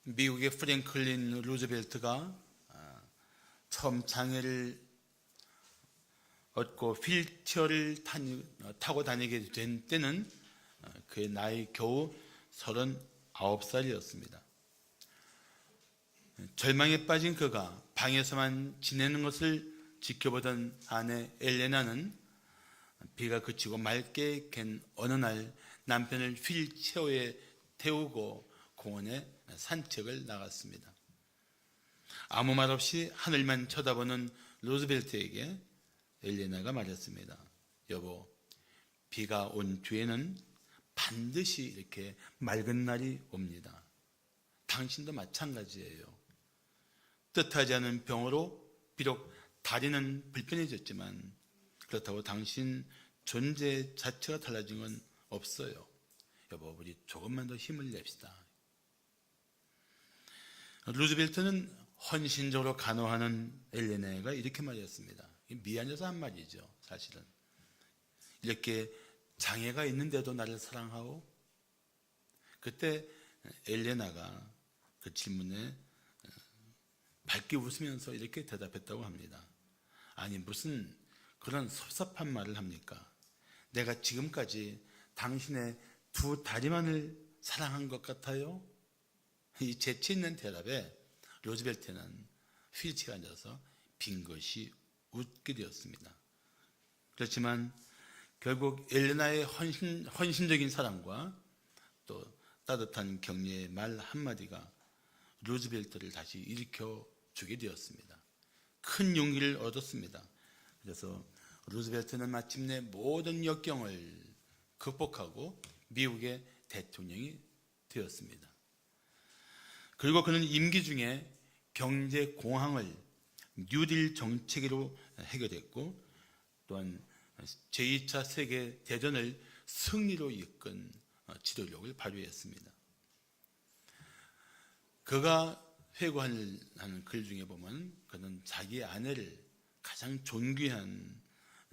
미국의 프랭클린 루즈벨트가 처음 장애를 얻고 휠체어를 타고 다니게 된 때는 그의 나이 겨우 39살이었습니다. 절망에 빠진 그가 방에서만 지내는 것을 지켜보던 아내 엘레나는 비가 그치고 맑게 갠 어느 날 남편을 휠체어에 태우고 공원에 산책을 나갔습니다. 아무 말 없이 하늘만 쳐다보는 루즈벨트에게 엘레나가 말했습니다. 여보, 비가 온 뒤에는 반드시 이렇게 맑은 날이 옵니다. 당신도 마찬가지예요. 뜻하지 않은 병으로 비록 다리는 불편해졌지만 그렇다고 당신 존재 자체가 달라진 건 없어요. 여보, 우리 조금만 더 힘을 냅시다. 루즈벨트는 헌신적으로 간호하는 엘레나가 이렇게 말했습니다. 미안해서 한 말이죠. 사실은 이렇게 장애가 있는데도 나를 사랑하오? 그때 엘레나가 그 질문에 밝게 웃으면서 이렇게 대답했다고 합니다. 아니, 무슨 그런 섭섭한 말을 합니까? 내가 지금까지 당신의 두 다리만을 사랑한 것 같아요? 이 재치 있는 대답에 루즈벨트는 휠체어에 앉아서 빙긋이 웃게 되었습니다. 그렇지만 결국 엘레나의 헌신적인 사랑과 또 따뜻한 격려의 말 한마디가 루즈벨트를 다시 일으켜주게 되었습니다. 큰 용기를 얻었습니다. 그래서 루즈벨트는 마침내 모든 역경을 극복하고 미국의 대통령이 되었습니다. 그리고 그는 임기 중에 경제 공황을 뉴딜 정책으로 해결했고 또한 제2차 세계대전을 승리로 이끈 지도력을 발휘했습니다. 그가 회고하는 글 중에 보면 그는 자기 아내를 가장 존귀한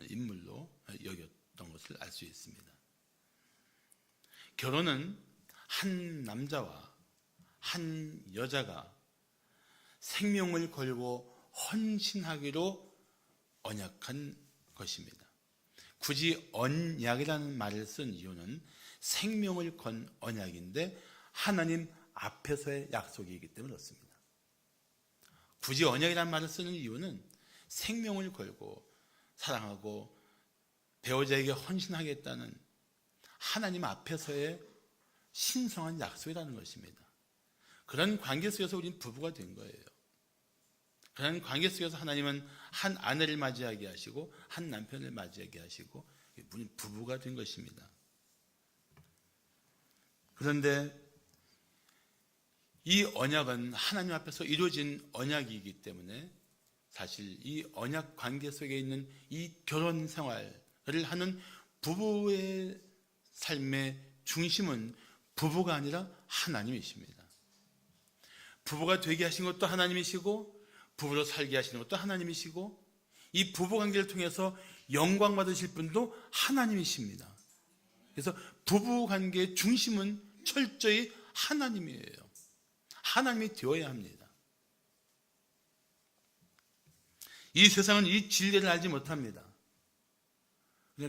인물로 여겼던 것을 알 수 있습니다. 결혼은 한 남자와 한 여자가 생명을 걸고 헌신하기로 언약한 것입니다. 굳이 언약이라는 말을 쓴 이유는 생명을 건 언약인데 하나님 앞에서의 약속이기 때문에 그렇습니다. 굳이 언약이라는 말을 쓰는 이유는 생명을 걸고 사랑하고 배우자에게 헌신하겠다는 하나님 앞에서의 신성한 약속이라는 것입니다. 그런 관계 속에서 우리는 부부가 된 거예요. 그런 관계 속에서 하나님은 한 아내를 맞이하게 하시고 한 남편을 맞이하게 하시고 우리는 부부가 된 것입니다. 그런데 이 언약은 하나님 앞에서 이루어진 언약이기 때문에 사실 이 언약 관계 속에 있는 이 결혼 생활을 하는 부부의 삶의 중심은 부부가 아니라 하나님이십니다. 부부가 되게 하신 것도 하나님이시고 부부로 살게 하시는 것도 하나님이시고 이 부부관계를 통해서 영광 받으실 분도 하나님이십니다. 그래서 부부관계의 중심은 철저히 하나님이에요. 하나님이 되어야 합니다. 이 세상은 이 진리를 알지 못합니다.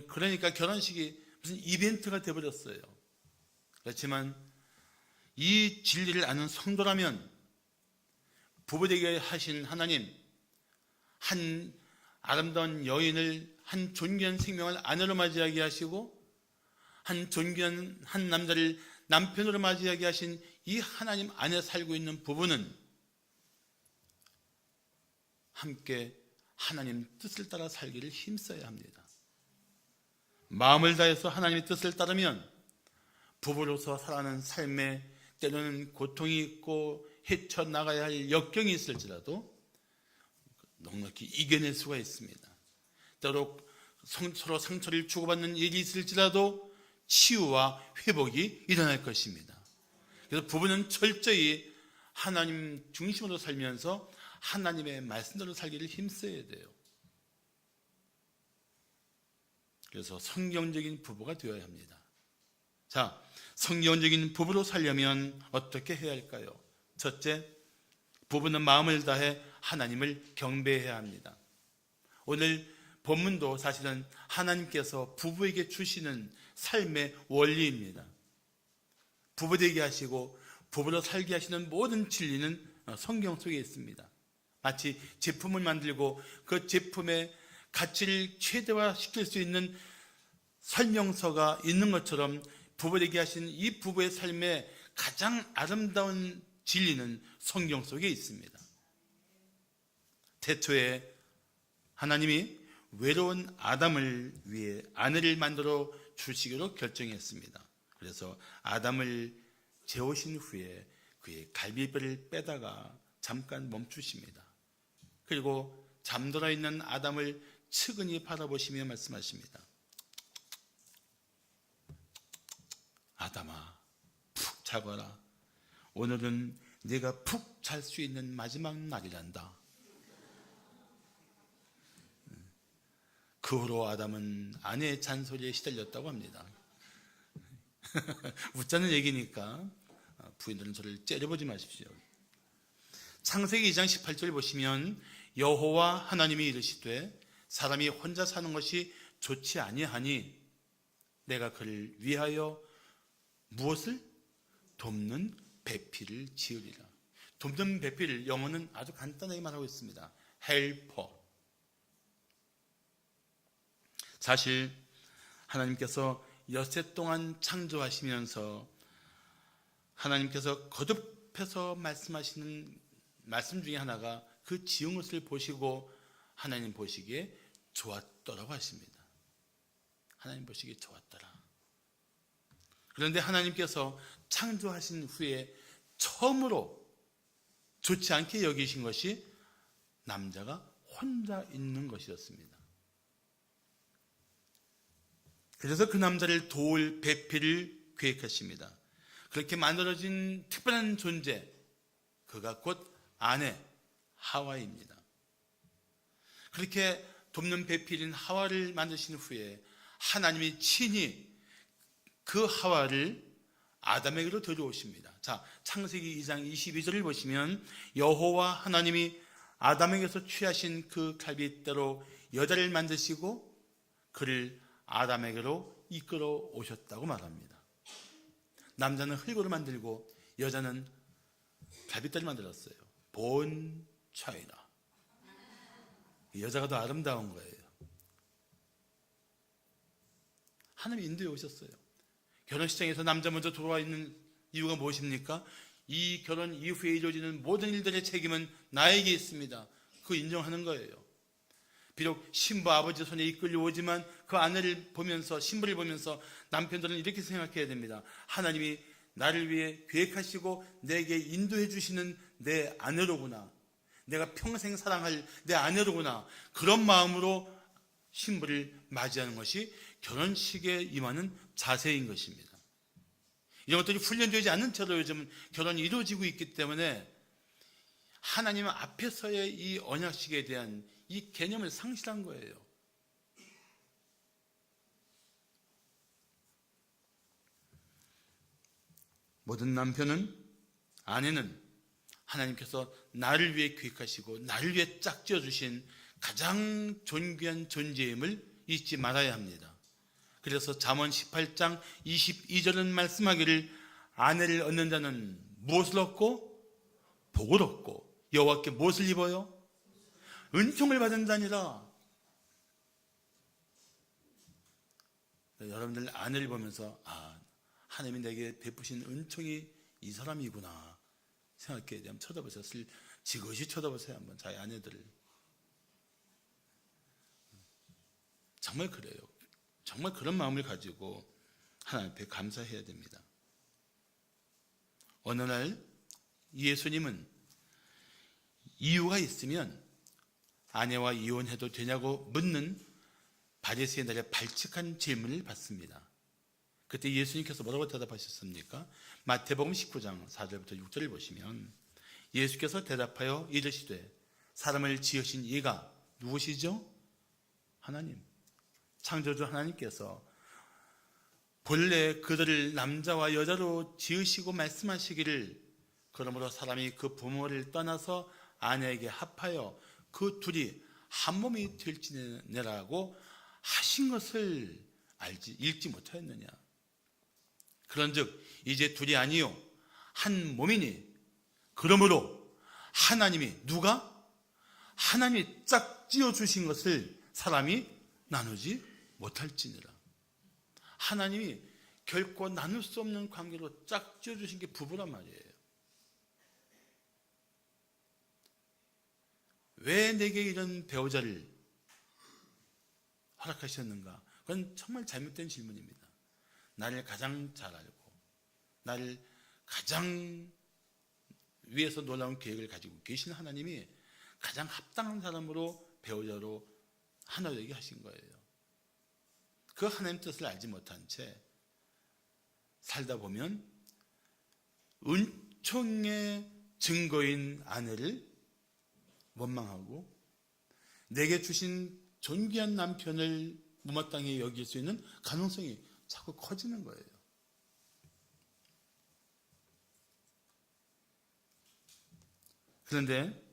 그러니까 결혼식이 무슨 이벤트가 되어버렸어요. 그렇지만 이 진리를 아는 성도라면 부부되게 하신 하나님, 한 아름다운 여인을 한 존귀한 생명을 아내로 맞이하게 하시고 한 존귀한 한 남자를 남편으로 맞이하게 하신 이 하나님 안에 살고 있는 부부는 함께 하나님 뜻을 따라 살기를 힘써야 합니다. 마음을 다해서 하나님의 뜻을 따르면 부부로서 살아가는 삶에 때로는 고통이 있고 헤쳐나가야 할 역경이 있을지라도 넉넉히 이겨낼 수가 있습니다. 때로 서로 상처를 주고받는 일이 있을지라도 치유와 회복이 일어날 것입니다. 그래서 부부는 철저히 하나님 중심으로 살면서 하나님의 말씀대로 살기를 힘써야 돼요. 그래서 성경적인 부부가 되어야 합니다. 자, 성경적인 부부로 살려면 어떻게 해야 할까요? 첫째, 부부는 마음을 다해 하나님을 경배해야 합니다. 오늘 본문도 사실은 하나님께서 부부에게 주시는 삶의 원리입니다. 부부 되게 하시고 부부로 살게 하시는 모든 진리는 성경 속에 있습니다. 마치 제품을 만들고 그 제품의 가치를 최대화시킬 수 있는 설명서가 있는 것처럼 부부 되게 하신 이 부부의 삶의 가장 아름다운 진리는 성경 속에 있습니다. 태초에 하나님이 외로운 아담을 위해 아내를 만들어 주시기로 결정했습니다. 그래서 아담을 재우신 후에 그의 갈비뼈를 빼다가 잠깐 멈추십니다. 그리고 잠들어 있는 아담을 측은히 바라보시며 말씀하십니다. 아담아, 푹 자거라. 오늘은 네가 푹 잘 수 있는 마지막 날이란다. 그 후로 아담은 아내의 잔소리에 시달렸다고 합니다. 웃자는 얘기니까 부인들은 저를 째려보지 마십시오. 창세기 2장 18절 보시면 여호와 하나님이 이르시되 사람이 혼자 사는 것이 좋지 아니하니 내가 그를 위하여 무엇을? 돕는 배필을 지으리라. 돕는 배필, 영어는 아주 간단하게 말하고 있습니다. 헬퍼. 사실 하나님께서 엿새 동안 창조하시면서 하나님께서 거듭해서 말씀하시는 말씀 중에 하나가 그 지은 것을 보시고 하나님 보시기에 좋았더라고 하십니다. 하나님 보시기에 좋았더라. 그런데 하나님께서 창조하신 후에 처음으로 좋지 않게 여기신 것이 남자가 혼자 있는 것이었습니다. 그래서 그 남자를 도울 배필을 계획하십니다. 그렇게 만들어진 특별한 존재, 그가 곧 아내 하와입니다. 그렇게 돕는 배필인 하와를 만드신 후에 하나님이 친히 그 하와를 아담에게로 데려오십니다. 자, 창세기 2장 22절을 보시면 여호와 하나님이 아담에게서 취하신 그 갈빗대로 여자를 만드시고 그를 아담에게로 이끌어 오셨다고 말합니다. 남자는 흙으로 만들고 여자는 갈빗대를 만들었어요. 본 차이나. 여자가 더 아름다운 거예요. 하나님이 인도해 오셨어요. 결혼식장에서 남자 먼저 들어와 있는 이유가 무엇입니까? 이 결혼 이후에 이루어지는 모든 일들의 책임은 나에게 있습니다. 그거 인정하는 거예요. 비록 신부 아버지 손에 이끌려 오지만 그 아내를 보면서, 신부를 보면서 남편들은 이렇게 생각해야 됩니다. 하나님이 나를 위해 계획하시고 내게 인도해 주시는 내 아내로구나. 내가 평생 사랑할 내 아내로구나. 그런 마음으로 신부를 맞이하는 것이 결혼식에 임하는 자세인 것입니다. 이런 것들이 훈련되지 않는 채로 요즘은 결혼이 이루어지고 있기 때문에 하나님 앞에서의 이 언약식에 대한 이 개념을 상실한 거예요. 모든 남편은, 아내는 하나님께서 나를 위해 계획하시고 나를 위해 짝지어 주신 가장 존귀한 존재임을 잊지 말아야 합니다. 그래서 잠언 18장 22절은 말씀하기를 아내를 얻는 자는 무엇을 얻고? 복을 얻고 여호와께 무엇을 입어요? 은총을 받은 자니라. 여러분들 아내를 보면서 하나님이 내게 베푸신 은총이 이 사람이구나 생각해야 돼요. 쳐다보세요. 지그시 쳐다보세요. 한번 자기 아내들을. 정말 그래요. 정말 그런 마음을 가지고 하나님 앞에 감사해야 됩니다. 어느 날 예수님은 이유가 있으면 아내와 이혼해도 되냐고 묻는 바리새인들의 발칙한 질문을 받습니다. 그때 예수님께서 뭐라고 대답하셨습니까? 마태복음 19장 4절부터 6절을 보시면 예수께서 대답하여 이르시되 사람을 지으신 이가 누구시죠? 하나님, 창조주 하나님께서 본래 그들을 남자와 여자로 지으시고 말씀하시기를 그러므로 사람이 그 부모를 떠나서 아내에게 합하여 그 둘이 한 몸이 될지니라고 하신 것을 읽지 못하였느냐. 그런즉 이제 둘이 아니요 한 몸이니 그러므로 하나님이 하나님이 짝지어 주신 것을 사람이 나누지 못할지니라. 하나님이 결코 나눌 수 없는 관계로 짝지어 주신 게 부부란 말이에요. 왜 내게 이런 배우자를 허락하셨는가? 그건 정말 잘못된 질문입니다. 나를 가장 잘 알고 나를 가장 위에서 놀라운 계획을 가지고 계신 하나님이 가장 합당한 사람으로 배우자로 하나 되게 하신 거예요. 그 하나님 뜻을 알지 못한 채 살다 보면 은총의 증거인 아내를 원망하고 내게 주신 존귀한 남편을 못마땅히 여길 수 있는 가능성이 자꾸 커지는 거예요. 그런데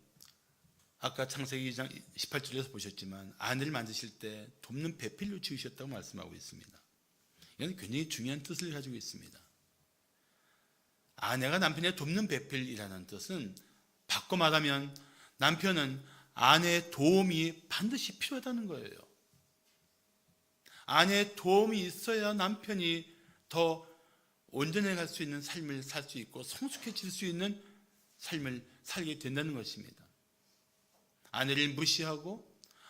아까 창세기 2장 18절에서 보셨지만 아내를 만드실 때 돕는 배필로 지으셨다고 말씀하고 있습니다. 이건 굉장히 중요한 뜻을 가지고 있습니다. 아내가 남편의 돕는 배필이라는 뜻은 바꿔 말하면 남편은 아내의 도움이 반드시 필요하다는 거예요. 아내의 도움이 있어야 남편이 더 온전해 갈 수 있는 삶을 살 수 있고 성숙해질 수 있는 삶을 살게 된다는 것입니다. 아내를 무시하고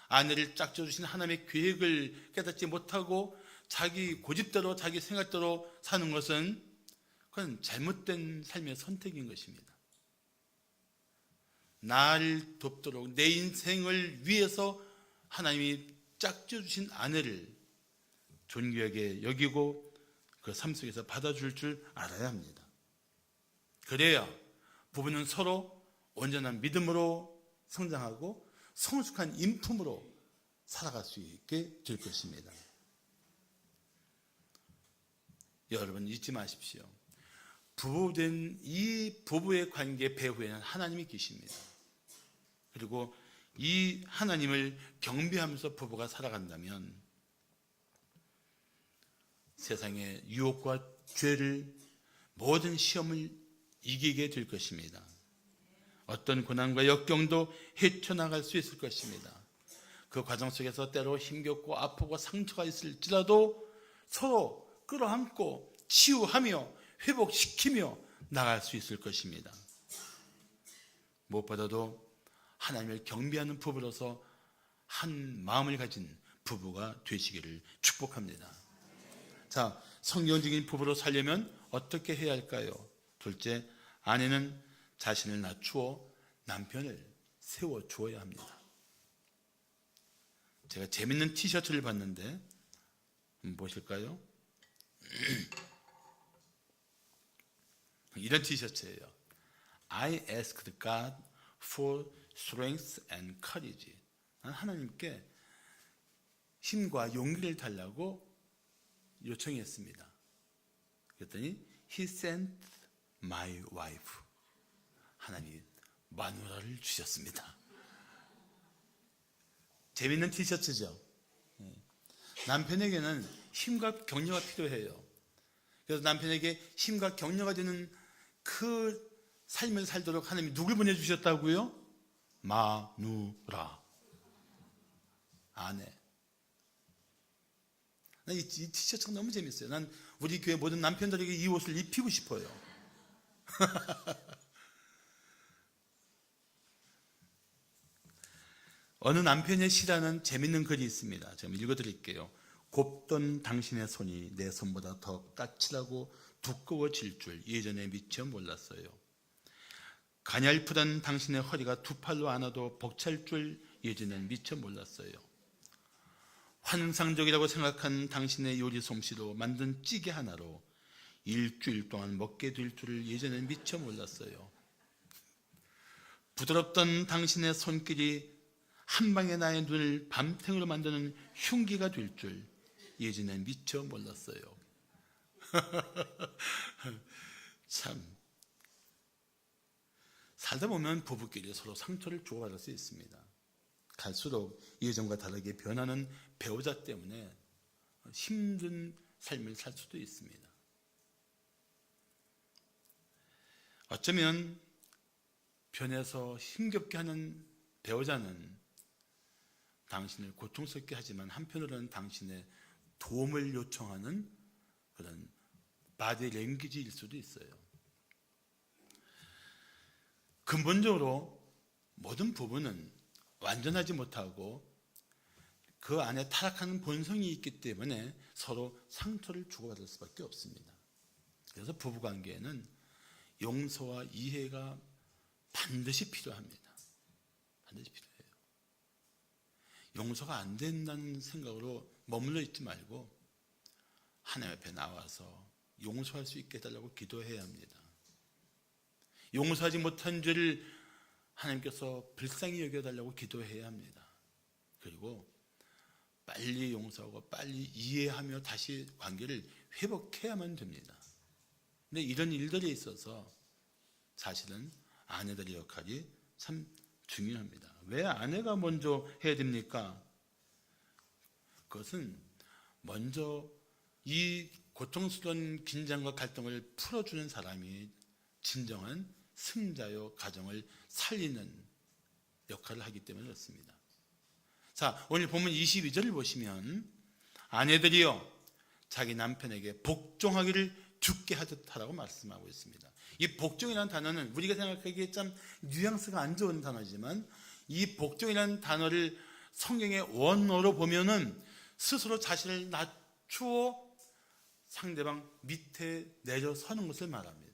아내를 짝져 주신 하나님의 계획을 깨닫지 못하고 자기 고집대로 자기 생각대로 사는 것은 그건 잘못된 삶의 선택인 것입니다. 나를 돕도록 내 인생을 위해서 하나님이 짝져 주신 아내를 존귀하게 여기고 그 삶 속에서 받아줄 줄 알아야 합니다. 그래야 부부는 서로 온전한 믿음으로 성장하고 성숙한 인품으로 살아갈 수 있게 될 것입니다. 여러분 잊지 마십시오. 부부된 이 부부의 관계 배후에는 하나님이 계십니다. 그리고 이 하나님을 경배하면서 부부가 살아간다면 세상의 유혹과 죄를 모든 시험을 이기게 될 것입니다. 어떤 고난과 역경도 헤쳐나갈 수 있을 것입니다. 그 과정 속에서 때로 힘겹고 아프고 상처가 있을지라도 서로 끌어안고 치유하며 회복시키며 나갈 수 있을 것입니다. 무엇보다도 하나님을 경배하는 부부로서 한 마음을 가진 부부가 되시기를 축복합니다. 자, 성경적인 부부로 살려면 어떻게 해야 할까요? 둘째, 아내는 자신을 낮추어 남편을 세워주어야 합니다. 제가 재밌는 티셔츠를 봤는데 보실까요? 이런 티셔츠예요. I asked God for strength and courage. 하나님께 힘과 용기를 달라고 요청했습니다. 그랬더니 He sent my wife. 하나님이 마누라를 주셨습니다. 재밌는 티셔츠죠. 남편에게는 힘과 격려가 필요해요. 그래서 남편에게 힘과 격려가 되는 그 삶을 살도록 하나님이 누굴 보내주셨다고요? 마누라, 아내. 이 티셔츠가 너무 재밌어요. 난 우리 교회 모든 남편들에게 이 옷을 입히고 싶어요. 어느 남편의 시라는 재밌는 글이 있습니다. 제가 읽어드릴게요. 곱던 당신의 손이 내 손보다 더 까칠하고 두꺼워질 줄 예전에 미처 몰랐어요. 가냘프던 당신의 허리가 두 팔로 안아도 벅찰 줄 예전엔 미처 몰랐어요. 환상적이라고 생각한 당신의 요리 솜씨로 만든 찌개 하나로 일주일 동안 먹게 될 줄을 예전엔 미처 몰랐어요. 부드럽던 당신의 손길이 한 방에 나의 눈을 밤탱으로 만드는 흉기가 될 줄 예전엔 미처 몰랐어요. 참 살다 보면 부부끼리 서로 상처를 주고받을 수 있습니다. 갈수록 예전과 다르게 변하는 배우자 때문에 힘든 삶을 살 수도 있습니다. 어쩌면 변해서 힘겹게 하는 배우자는 당신을 고통스럽게 하지만 한편으로는 당신의 도움을 요청하는 그런 바디 랭귀지일 수도 있어요. 근본적으로 모든 부부는 완전하지 못하고 그 안에 타락하는 본성이 있기 때문에 서로 상처를 주고받을 수밖에 없습니다. 그래서 부부관계에는 용서와 이해가 반드시 필요합니다. 반드시 필요해요. 용서가 안 된다는 생각으로 머물러 있지 말고 하나님 앞에 나와서 용서할 수 있게 해달라고 기도해야 합니다. 용서하지 못한 죄를 하나님께서 불쌍히 여겨달라고 기도해야 합니다. 그리고 빨리 용서하고 빨리 이해하며 다시 관계를 회복해야만 됩니다. 근데 이런 일들에 있어서 사실은 아내들의 역할이 참 중요합니다. 왜 아내가 먼저 해야 됩니까? 그것은 먼저 이 고통스러운 긴장과 갈등을 풀어주는 사람이 진정한 승자요 가정을 살리는 역할을 하기 때문에 그렇습니다. 자, 오늘 본문 22절을 보시면 아내들이여 자기 남편에게 복종하기를 죽게 하듯 하라고 말씀하고 있습니다. 이 복종이라는 단어는 우리가 생각하기에 참 뉘앙스가 안 좋은 단어지만 이 복종이라는 단어를 성경의 원어로 보면은 스스로 자신을 낮추어 상대방 밑에 내려서는 것을 말합니다.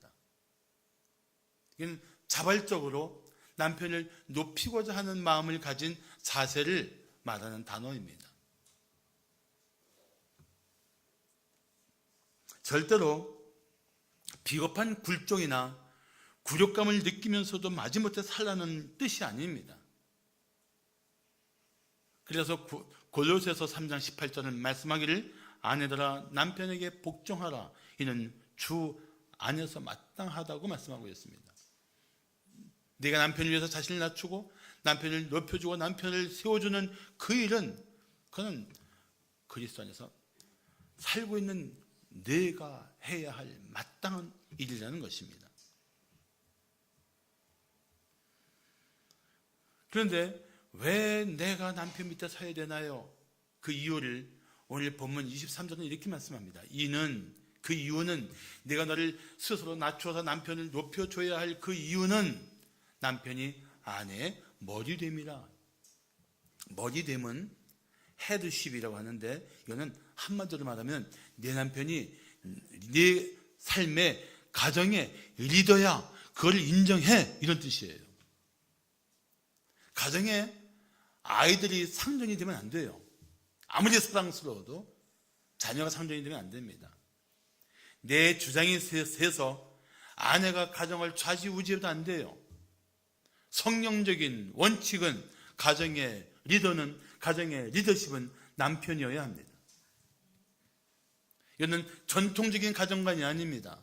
이건 자발적으로 남편을 높이고자 하는 마음을 가진 자세를 말하는 단어입니다. 절대로 비겁한 굴종이나 굴욕감을 느끼면서도 마지못해 살라는 뜻이 아닙니다. 그래서 골로새서 3장 18절은 말씀하기를 아내들아 남편에게 복종하라 이는 주 안에서 마땅하다고 말씀하고 있습니다. 네가 남편을 위해서 자신을 낮추고 남편을 높여주고 남편을 세워주는 그 일은 그는 그리스도 안에서 살고 있는 내가 해야 할 마땅한 일이라는 것입니다. 그런데 왜 내가 남편 밑에 서야 되나요? 그 이유를 오늘 본문 23절은 이렇게 말씀합니다. 그 이유는 내가 너를 스스로 낮춰서 남편을 높여줘야 할 그 이유는 남편이 아내의 머리됨이라. 머리됨은 헤드십이라고 하는데 이거는 한마디로 말하면 내 남편이 내 삶의 가정의 리더야. 그걸 인정해. 이런 뜻이에요. 가정에 아이들이 상전이 되면 안 돼요. 아무리 사랑스러워도 자녀가 상전이 되면 안 됩니다. 내 주장이 세서 아내가 가정을 좌지우지해도 안 돼요. 성경적인 원칙은 가정의 리더십은 남편이어야 합니다. 이거는 전통적인 가정관이 아닙니다.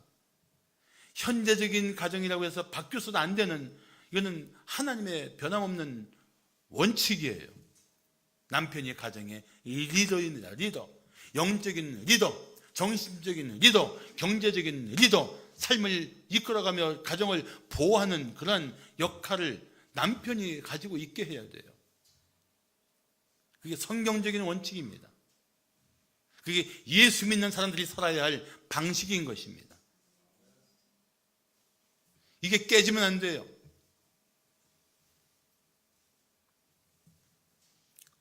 현대적인 가정이라고 해서 바뀌어서도 안 되는 이거는 하나님의 변함없는 원칙이에요. 남편이 가정의 리더입니다. 리더. 영적인 리더, 정신적인 리더, 경제적인 리더, 삶을 이끌어가며 가정을 보호하는 그런 역할을 남편이 가지고 있게 해야 돼요. 그게 성경적인 원칙입니다. 그게 예수 믿는 사람들이 살아야 할 방식인 것입니다. 이게 깨지면 안 돼요.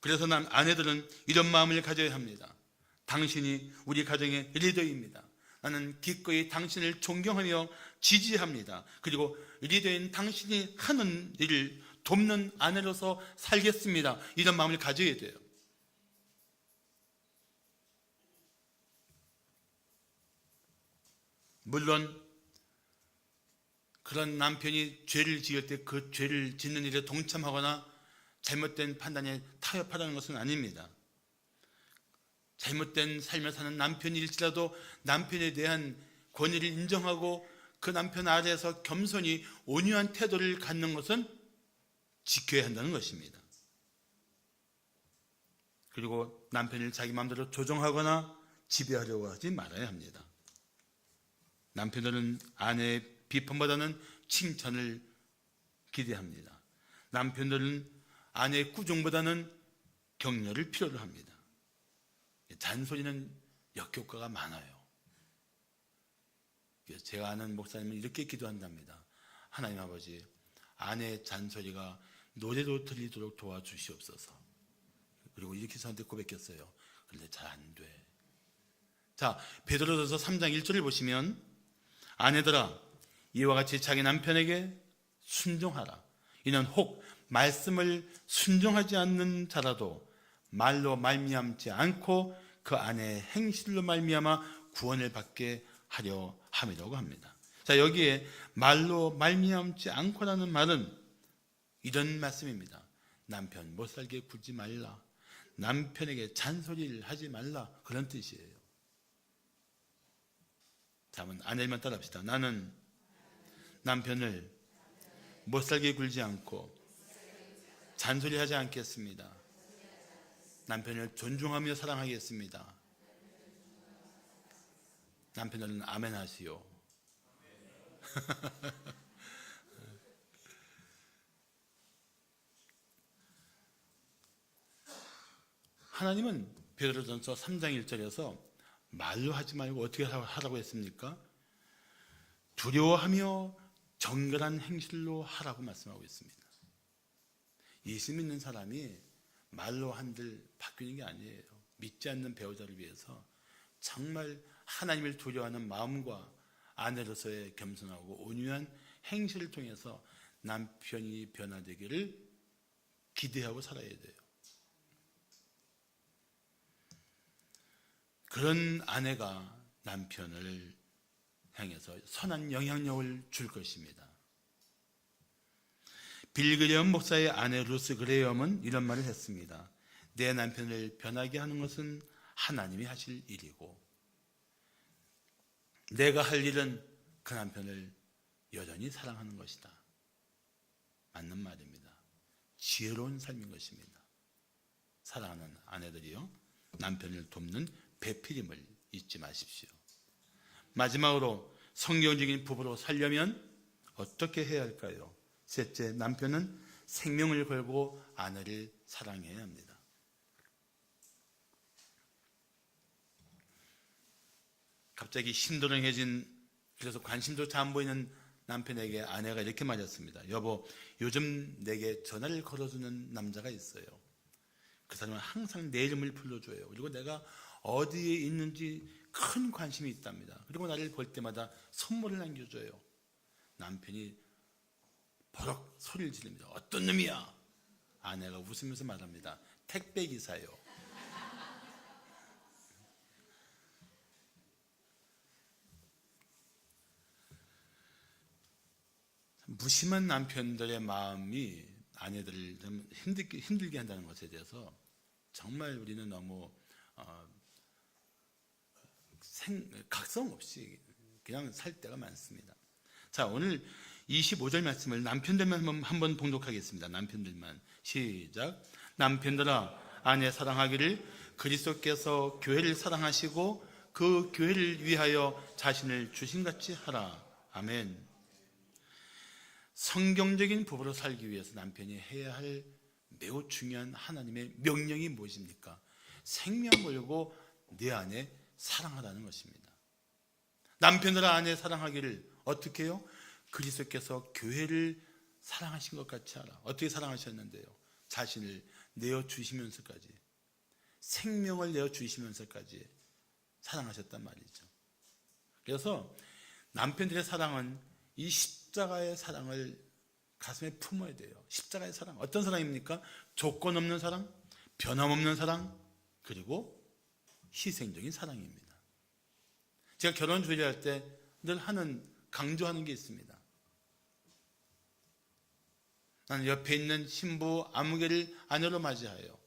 그래서 아내들은 이런 마음을 가져야 합니다. 당신이 우리 가정의 리더입니다. 나는 기꺼이 당신을 존경하며 지지합니다. 그리고 리더인 당신이 하는 일을 돕는 아내로서 살겠습니다. 이런 마음을 가져야 돼요. 물론 그런 남편이 죄를 지을 때 그 죄를 짓는 일에 동참하거나 잘못된 판단에 타협하라는 것은 아닙니다. 잘못된 삶을 사는 남편일지라도 남편에 대한 권위를 인정하고 그 남편 아래에서 겸손히 온유한 태도를 갖는 것은 지켜야 한다는 것입니다. 그리고 남편을 자기 마음대로 조종하거나 지배하려고 하지 말아야 합니다. 남편들은 아내의 비판보다는 칭찬을 기대합니다. 남편들은 아내의 꾸중보다는 격려를 필요로 합니다. 잔소리는 역효과가 많아요. 제가 아는 목사님은 이렇게 기도한답니다. 하나님 아버지, 아내의 잔소리가 노래로 들리도록 도와주시옵소서. 그리고 이렇게 저한테 고백했어요. 그런데 잘 안 돼. 자, 베드로전서 3장 1절을 보시면, 아내들아 이와 같이 자기 남편에게 순종하라. 이는 혹 말씀을 순종하지 않는 자라도 말로 말미암지 않고 그 아내의 행실로 말미암아 구원을 받게 하려 함이라고 합니다. 자, 여기에 말로 말미암지 않고라는 말은 이런 말씀입니다. 남편 못 살게 굴지 말라. 남편에게 잔소리를 하지 말라. 그런 뜻이에요. 자, 한번 아내만 따라합시다. 나는 남편을 못 살게 굴지 않고 잔소리하지 않겠습니다. 남편을 존중하며 사랑하겠습니다. 남편들은 아멘 하시오. 하나님은 베드로전서 3장 1절에서 말로 하지 말고 어떻게 하라고 했습니까? 두려워하며 정결한 행실로 하라고 말씀하고 있습니다. 예수 믿는 사람이 말로 한들 바뀌는 게 아니에요. 믿지 않는 배우자를 위해서 정말 하나님을 두려워하는 마음과 아내로서의 겸손하고 온유한 행실을 통해서 남편이 변화되기를 기대하고 살아야 돼요. 그런 아내가 남편을 향해서 선한 영향력을 줄 것입니다. 빌 그레엄 목사의 아내 루스 그레엄은 이런 말을 했습니다. 내 남편을 변하게 하는 것은 하나님이 하실 일이고 내가 할 일은 그 남편을 여전히 사랑하는 것이다. 맞는 말입니다. 지혜로운 삶인 것입니다. 사랑하는 아내들이요, 남편을 돕는 배필임을 잊지 마십시오. 마지막으로 성경적인 부부로 살려면 어떻게 해야 할까요? 셋째, 남편은 생명을 걸고 아내를 사랑해야 합니다. 갑자기 심드렁해진, 그래서 관심조차 안 보이는 남편에게 아내가 이렇게 말했습니다. 여보, 요즘 내게 전화를 걸어주는 남자가 있어요. 그 사람은 항상 내 이름을 불러줘요. 그리고 내가 어디에 있는지 큰 관심이 있답니다. 그리고 나를 볼 때마다 선물을 남겨줘요. 남편이 버럭 소리를 지릅니다. 어떤 놈이야? 아내가 웃으면서 말합니다. 택배기사요. 무심한 남편들의 마음이 아내들을 좀 힘들게 한다는 것에 대해서 정말 우리는 너무 각성 없이 그냥 살 때가 많습니다. 자, 오늘 25절 말씀을 남편들만 한번 봉독하겠습니다. 남편들만. 시작. 남편들아 아내 사랑하기를 그리스도께서 교회를 사랑하시고 그 교회를 위하여 자신을 주신같이 하라. 아멘. 성경적인 부부로 살기 위해서 남편이 해야 할 매우 중요한 하나님의 명령이 무엇입니까? 생명 걸고 내 아내 사랑하라는 것입니다. 남편들아 아내 사랑하기를 어떻게 해요? 그리스도께서 교회를 사랑하신 것 같이 하라. 어떻게 사랑하셨는데요? 자신을 내어주시면서까지, 생명을 내어주시면서까지 사랑하셨단 말이죠. 그래서 남편들의 사랑은 이 십자가의 사랑을 가슴에 품어야 돼요. 십자가의 사랑, 어떤 사랑입니까? 조건 없는 사랑, 변함없는 사랑, 그리고 희생적인 사랑입니다. 제가 결혼 주례할 때 늘 강조하는 게 있습니다. 나는 옆에 있는 신부 아무개를 아내로 맞이하여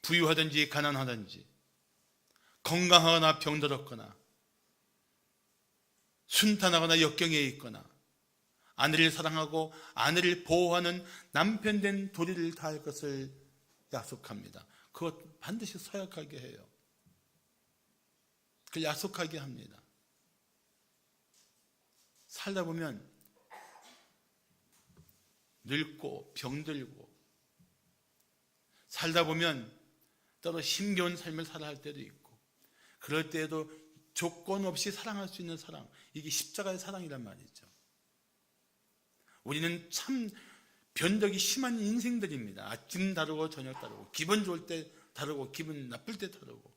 부유하든지 가난하든지 건강하거나 병들었거나 순탄하거나 역경에 있거나 아내를 사랑하고 아내를 보호하는 남편 된 도리를 다할 것을 약속합니다. 그것 반드시 서약하게 해요. 그걸 약속하게 합니다. 살다 보면 늙고 병들고 살다 보면 때로 힘겨운 삶을 살아야 할 때도 있고 그럴 때에도 조건 없이 사랑할 수 있는 사랑, 이게 십자가의 사랑이란 말이죠. 우리는 참 변덕이 심한 인생들입니다. 아침 다르고 저녁 다르고 기분 좋을 때 다르고 기분 나쁠 때 다르고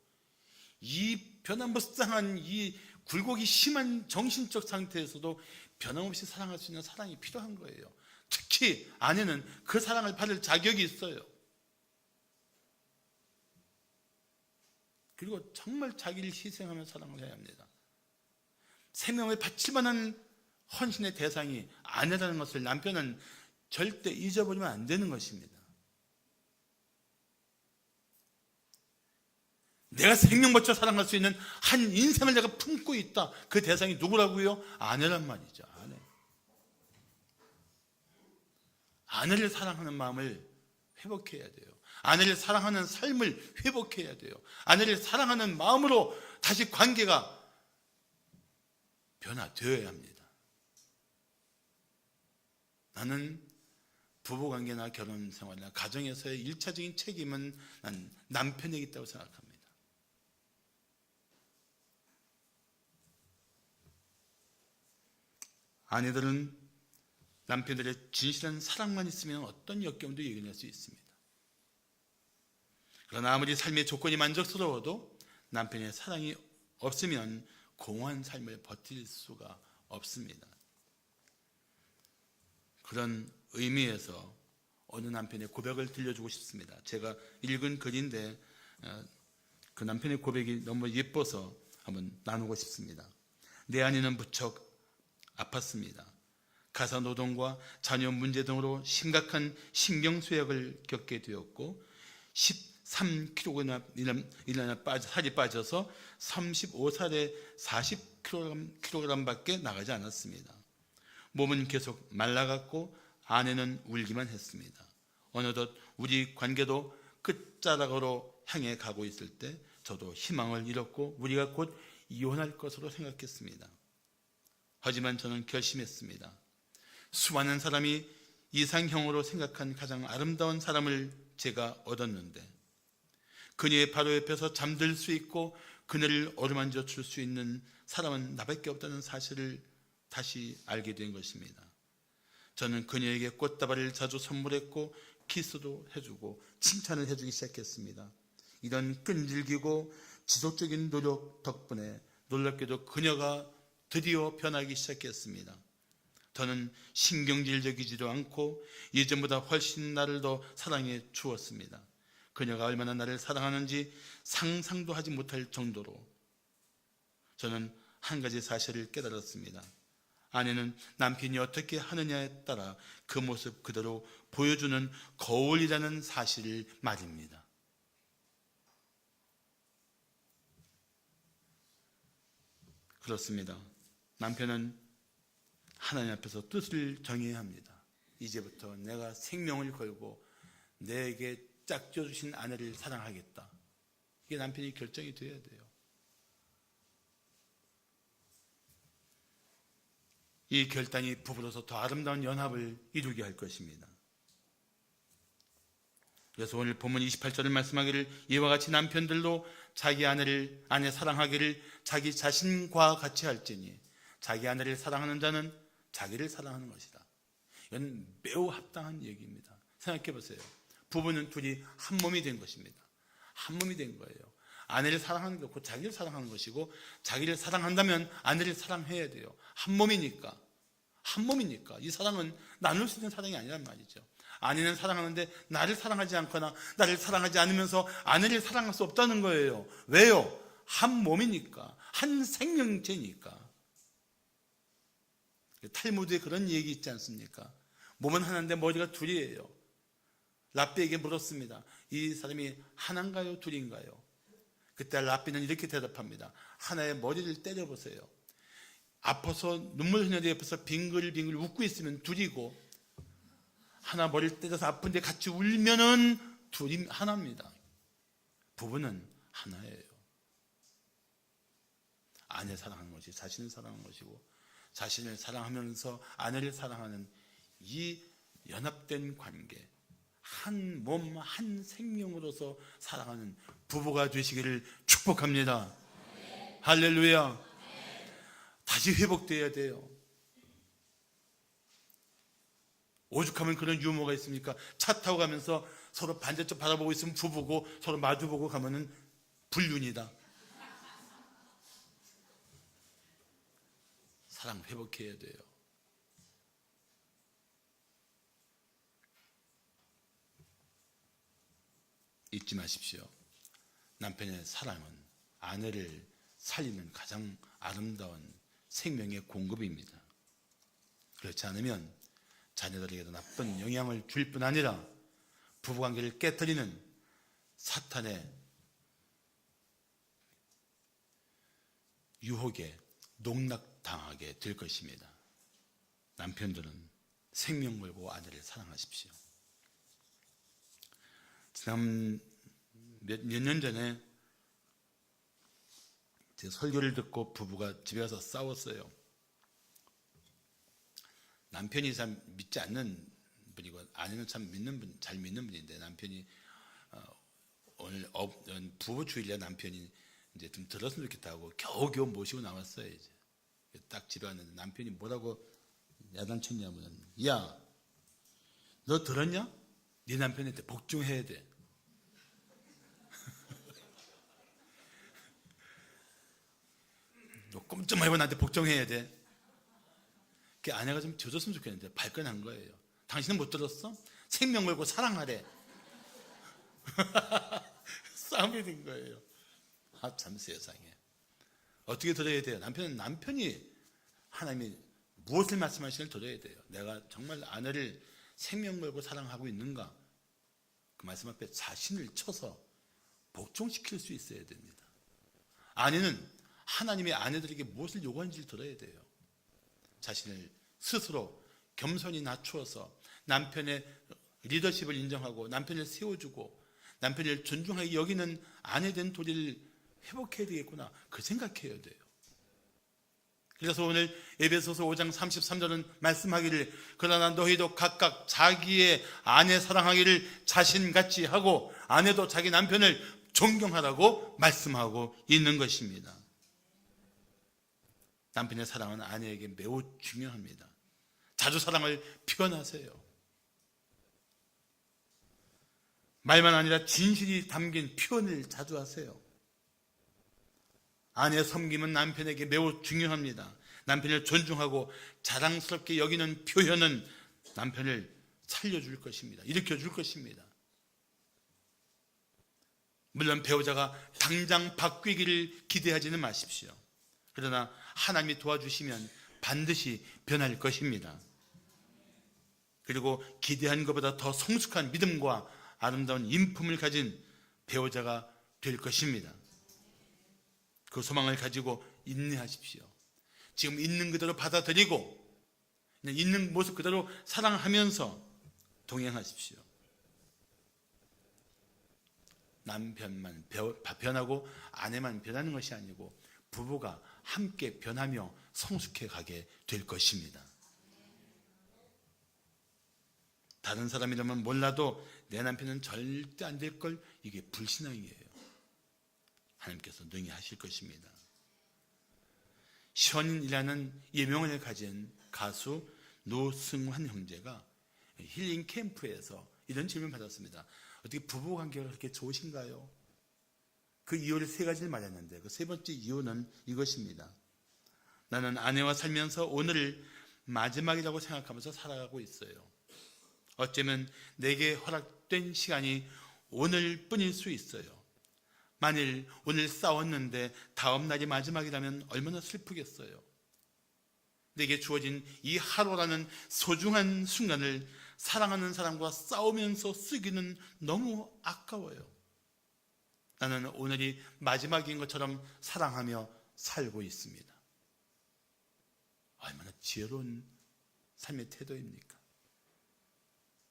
이 변화무쌍한 이 굴곡이 심한 정신적 상태에서도 변함없이 사랑할 수 있는 사랑이 필요한 거예요. 특히 아내는 그 사랑을 받을 자격이 있어요. 그리고 정말 자기를 희생하며 사랑을 해야 합니다. 생명을 바칠 만한 헌신의 대상이 아내라는 것을 남편은 절대 잊어버리면 안 되는 것입니다. 내가 생명 바쳐 사랑할 수 있는 한 인생을 내가 품고 있다. 그 대상이 누구라고요? 아내란 말이죠. 아내를 사랑하는 마음을 회복해야 돼요. 아내를 사랑하는 삶을 회복해야 돼요. 아내를 사랑하는 마음으로 다시 관계가 변화되어야 합니다. 나는 부부관계나 결혼생활이나 가정에서의 1차적인 책임은 난 남편에게 있다고 생각합니다. 아내들은 남편들의 진실한 사랑만 있으면 어떤 역경도 이겨낼 수 있습니다. 그러나 아무리 삶의 조건이 만족스러워도 남편의 사랑이 없으면 공허한 삶을 버틸 수가 없습니다. 그런 의미에서 어느 남편의 고백을 들려주고 싶습니다. 제가 읽은 글인데 그 남편의 고백이 너무 예뻐서 한번 나누고 싶습니다. 내 아내는 무척 아팠습니다. 가사노동과 자녀 문제 등으로 심각한 신경쇠약을 겪게 되었고 13kg이나 살이 빠져서 35살에 40kg밖에 나가지 않았습니다. 몸은 계속 말라갔고 아내는 울기만 했습니다. 어느덧 우리 관계도 끝자락으로 향해 가고 있을 때 저도 희망을 잃었고 우리가 곧 이혼할 것으로 생각했습니다. 하지만 저는 결심했습니다. 수많은 사람이 이상형으로 생각한 가장 아름다운 사람을 제가 얻었는데 그녀의 바로 옆에서 잠들 수 있고 그녀를 어루만져 줄 수 있는 사람은 나밖에 없다는 사실을 다시 알게 된 것입니다. 저는 그녀에게 꽃다발을 자주 선물했고 키스도 해주고 칭찬을 해주기 시작했습니다. 이런 끈질기고 지속적인 노력 덕분에 놀랍게도 그녀가 드디어 변하기 시작했습니다. 저는 신경질적이지도 않고 예전보다 훨씬 나를 더 사랑해 주었습니다. 그녀가 얼마나 나를 사랑하는지 상상도 하지 못할 정도로 저는 한 가지 사실을 깨달았습니다. 아내는 남편이 어떻게 하느냐에 따라 그 모습 그대로 보여주는 거울이라는 사실 말입니다. 그렇습니다. 남편은 하나님 앞에서 뜻을 정해야 합니다. 이제부터 내가 생명을 걸고 내게 짝져 주신 아내를 사랑하겠다. 이게 남편이 결정이 되어야 돼요. 이 결단이 부부로서 더 아름다운 연합을 이루게 할 것입니다. 그래서 오늘 본문 28절을 말씀하기를 이와 같이 남편들도 자기 아내 사랑하기를 자기 자신과 같이 할지니 자기 아내를 사랑하는 자는 자기를 사랑하는 것이다. 이건 매우 합당한 얘기입니다. 생각해 보세요. 부부는 둘이 한 몸이 된 것입니다. 한 몸이 된 거예요. 아내를 사랑하는 게 곧 자기를 사랑하는 것이고 자기를 사랑한다면 아내를 사랑해야 돼요. 한 몸이니까 이 사랑은 나눌 수 있는 사랑이 아니란 말이죠. 아내는 사랑하는데 나를 사랑하지 않거나 나를 사랑하지 않으면서 아내를 사랑할 수 없다는 거예요. 왜요? 한 몸이니까, 한 생명체니까. 탈무드에 그런 얘기 있지 않습니까? 몸은 하나인데 머리가 둘이에요. 랍비에게 물었습니다. 이 사람이 하나인가요? 둘인가요? 그때 랍비는 이렇게 대답합니다. 하나의 머리를 때려보세요. 아파서 눈물 흘리는데 옆에서 빙글빙글 웃고 있으면 둘이고, 하나 머리를 때려서 아픈데 같이 울면은 둘이 하나입니다. 부부는 하나예요. 아내 사랑하는 것이 자신을 사랑하는 것이고, 자신을 사랑하면서 아내를 사랑하는 이 연합된 관계, 한 몸, 한 생명으로서 사랑하는 부부가 되시기를 축복합니다. 할렐루야. 다시 회복되어야 돼요. 오죽하면 그런 유머가 있습니까? 차 타고 가면서 서로 반대쪽 바라보고 있으면 부부고, 서로 마주보고 가면은 불륜이다. 사랑 회복해야 돼요. 잊지 마십시오. 남편의 사랑은 아내를 살리는 가장 아름다운 생명의 공급입니다. 그렇지 않으면 자녀들에게도 나쁜 영향을 줄 뿐 아니라 부부관계를 깨뜨리는 사탄의 유혹에 농락당하게 될 것입니다. 남편들은 생명 걸고 아내를 사랑하십시오. 지난 몇 년 전에 제 설교를 듣고 부부가 집에 가서 싸웠어요. 남편이 참 믿지 않는 분이고 아내는 참 잘 믿는 분인데, 남편이 오늘 부부 주일에 남편이 이제 좀 들었으면 좋겠다고 겨우겨우 모시고 나왔어요. 이제 딱 집에 왔는데 남편이 뭐라고 야단쳤냐면, 야, 너 들었냐? 네 남편한테 복종해야 돼. 너 꼼짝 말고 나한테 복종해야 돼. 그 아내가 좀 져줬으면 좋겠는데 발끈한 거예요. 당신은 못 들었어? 생명 걸고 사랑하래. 싸움이 된 거예요. 아, 참 세상에. 어떻게 들어야 돼요? 남편이 하나님이 무엇을 말씀하시는지 들어야 돼요. 내가 정말 아내를 생명 걸고 사랑하고 있는가? 그 말씀 앞에 자신을 쳐서 복종시킬 수 있어야 됩니다. 아내는 하나님의 아내들에게 무엇을 요구하는지를 들어야 돼요. 자신을 스스로 겸손히 낮추어서 남편의 리더십을 인정하고 남편을 세워주고 남편을 존중하게 여기는 아내된 도리를 회복해야 되겠구나, 그 생각해야 돼요. 그래서 오늘 에베소서 5장 33절은 말씀하기를, 그러나 너희도 각각 자기의 아내 사랑하기를 자신같이 하고 아내도 자기 남편을 존경하라고 말씀하고 있는 것입니다. 남편의 사랑은 아내에게 매우 중요합니다. 자주 사랑을 표현하세요. 말만 아니라 진실이 담긴 표현을 자주 하세요. 아내의 섬김은 남편에게 매우 중요합니다. 남편을 존중하고 자랑스럽게 여기는 표현은 남편을 살려줄 것입니다. 일으켜줄 것입니다. 물론 배우자가 당장 바뀌기를 기대하지는 마십시오. 그러나 하나님이 도와주시면 반드시 변할 것입니다. 그리고 기대한 것보다 더 성숙한 믿음과 아름다운 인품을 가진 배우자가 될 것입니다. 그 소망을 가지고 인내하십시오. 지금 있는 그대로 받아들이고 있는 모습 그대로 사랑하면서 동행하십시오. 남편만 변하고 아내만 변하는 것이 아니고 부부가 함께 변하며 성숙해 가게 될 것입니다. 다른 사람이라면 몰라도 내 남편은 절대 안 될 걸, 이게 불신앙이에요. 하나님께서 능히 하실 것입니다. 시원이라는 예명을 가진 가수 노승환 형제가 힐링 캠프에서 이런 질문을 받았습니다. 어떻게 부부관계가 그렇게 좋으신가요? 그 이유를 세 가지를 말했는데 그 세 번째 이유는 이것입니다. 나는 아내와 살면서 오늘을 마지막이라고 생각하면서 살아가고 있어요. 어쩌면 내게 허락된 시간이 오늘뿐일 수 있어요. 만일 오늘 싸웠는데 다음 날이 마지막이라면 얼마나 슬프겠어요. 내게 주어진 이 하루라는 소중한 순간을 사랑하는 사람과 싸우면서 쓰기는 너무 아까워요. 나는 오늘이 마지막인 것처럼 사랑하며 살고 있습니다. 얼마나 지혜로운 삶의 태도입니까?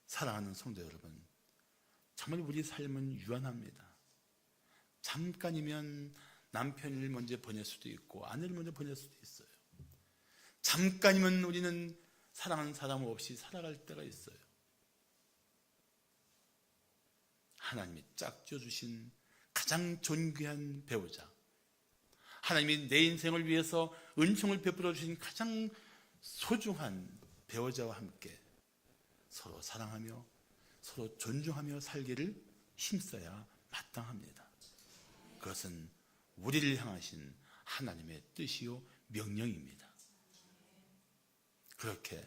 사랑하는 성도 여러분, 정말 우리 삶은 유한합니다. 잠깐이면 남편을 먼저 보낼 수도 있고 아내를 먼저 보낼 수도 있어요. 잠깐이면 우리는 사랑하는 사람 없이 살아갈 때가 있어요. 하나님이 짝져주신 가장 존귀한 배우자, 하나님이 내 인생을 위해서 은총을 베풀어 주신 가장 소중한 배우자와 함께 서로 사랑하며 서로 존중하며 살기를 힘써야 마땅합니다. 그것은 우리를 향하신 하나님의 뜻이요 명령입니다. 그렇게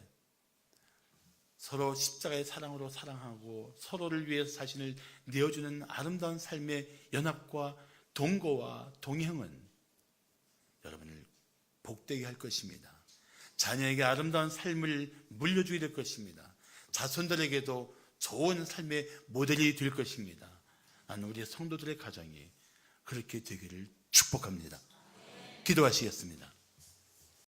서로 십자가의 사랑으로 사랑하고 서로를 위해서 자신을 내어주는 아름다운 삶의 연합과 동거와 동행은 여러분을 복되게 할 것입니다. 자녀에게 아름다운 삶을 물려주게 될 것입니다. 자손들에게도 좋은 삶의 모델이 될 것입니다. 나는 우리 성도들의 가정이 그렇게 되기를 축복합니다. 기도하시겠습니다.